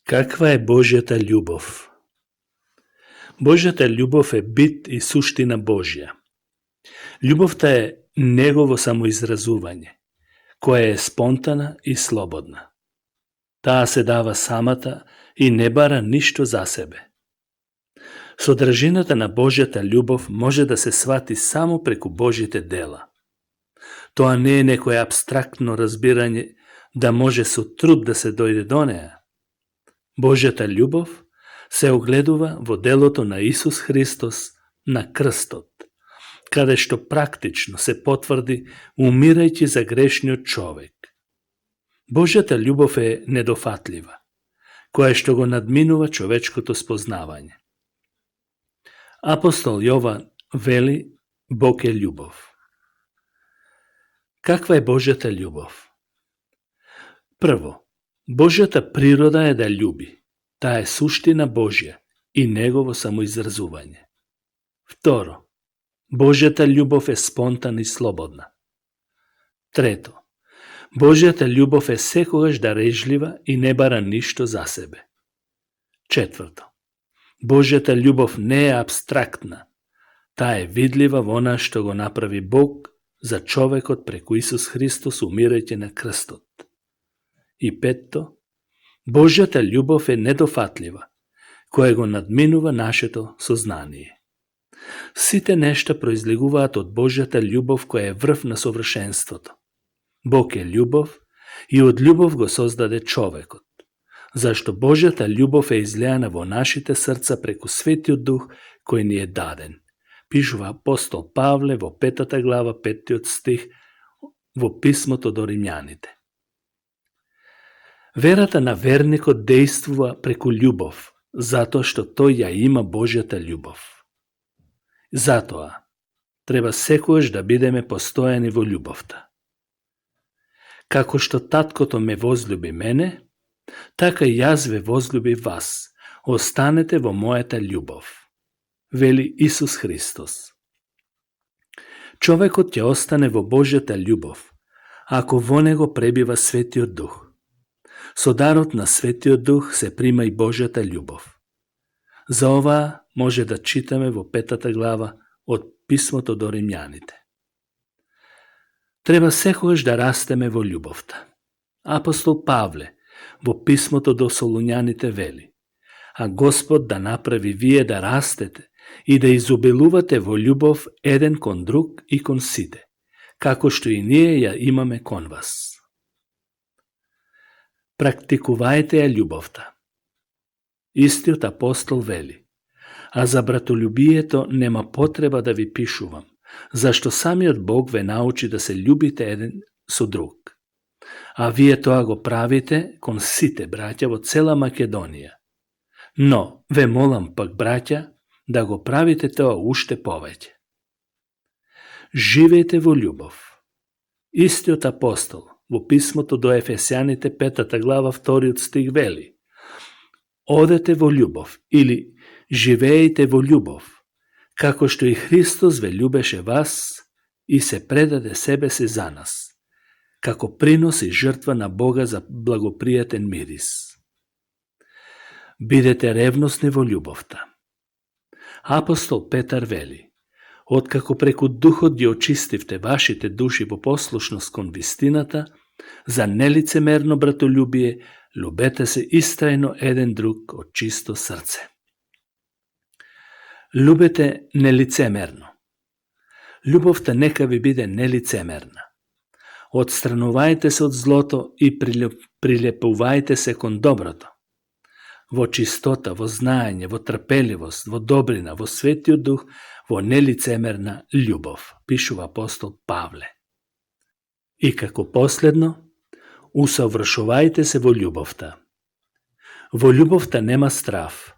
Каква е Божјата љубов? Божјата љубов е бит и суштина Божја. Љубовта е негово самоизразување, која е спонтана и слободна. Таа се дава самата и не бара ништо за себе. Содржината на Божјата љубов може да се свати само преку Божите дела. Тоа не е некое апстрактно разбирање да може со труд да се дојде до неа. Божјата љубов се огледува во делото на Исус Христос на крстот, каде што практично се потврди умирајќи за грешниот човек. Божјата љубов е недофатлива, која што го надминува човечкото спознавање. Апостол Јован вели: Бог е љубов. Каква е Божјата љубов? Прво, Божјата природа е да љуби. Таа е суштина Божја и негово самоизразување. Второ, Божјата љубов е спонтана и слободна. Трето, Божјата љубов е секогаш дарежлива и не бара ништо за себе. Четврто, Божјата љубов не е апстрактна. Таа е видлива во она што го направи Бог за човекот преку Исус Христос умирајќи на крстот. И петто, Божјата љубов е недофатлива, која го надминува нашето сознание. Сите нешта произлегуваат од Божјата љубов која е врв на совршенството. Бог е љубов и од љубов го создаде човекот, зашто Божјата љубов е излеана во нашите срца преку Светиот Дух кој ни е даден. Пишува апостол Павле во 5 глава 5 стих во писмото до Римјаните. Верата на верникот действува преку љубов, затоа што тој ја има Божјата љубов. Затоа, треба секојаш да бидеме постојани во љубовта. Како што таткото ме возлюби мене, така и јас ве возлюби вас. Останете во мојата љубов, вели Исус Христос. Човекот ќе остане во Божјата љубов, ако во него пребива Светиот Дух. Со дарот на Светиот Дух се прима и Божјата љубов. За ова може да читаме во 5 глава од писмото до Римјаните. Треба секогаш да растеме во љубовта. Апостол Павле во писмото до Солуњаните вели: а Господ да направи вие да растете и да изобилувате во љубов еден кон друг и кон сите, како што и ние ја имаме кон вас. Практикувајте ја љубовта. Истиот апостол вели: а за братолюбието нема потреба да ви пишувам, зашто самиот Бог ве научи да се љубите еден со друг. А вие тоа го правите кон сите браќа во цела Македонија. Но, ве молам пак, браќа, да го правите тоа уште повеќе. Живејте во љубов. Истиот апостол во писмото до Ефесјаните 5 глава 2 стих вели: одете во љубов или живеете во љубов, како што и Христос ве љубеше вас и се предаде себе си за нас, како принос и жртва на Бога за благопријатен мирис. Бидете ревностни во љубовта. Апостол Петар вели: откако преку Духот ги очистивте вашите души во послушност кон вистината, за нелицемерно братолюбие, љубете се истрајно еден друг од чисто срце. Љубете нелицемерно. Љубовта нека ви биде нелицемерна. Отстранувајте се од злото и прилепувајте се кон доброто. Во чистота, во знаење, во трпеливост, во добрина, во Светиот Дух, во нелицемерна љубов, пишува апостол Павле. И како последно, усовршувајте се во љубовта. Во љубовта нема страв,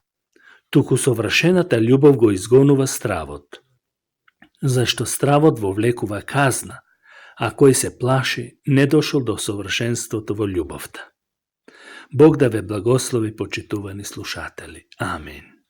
туку совршената љубов го изгонува стравот. Зашто стравот вовлекува казна, а кој се плаши не дошол до совршенството во љубовта. Бог да ве благослови, почитувани слушатели. Амин.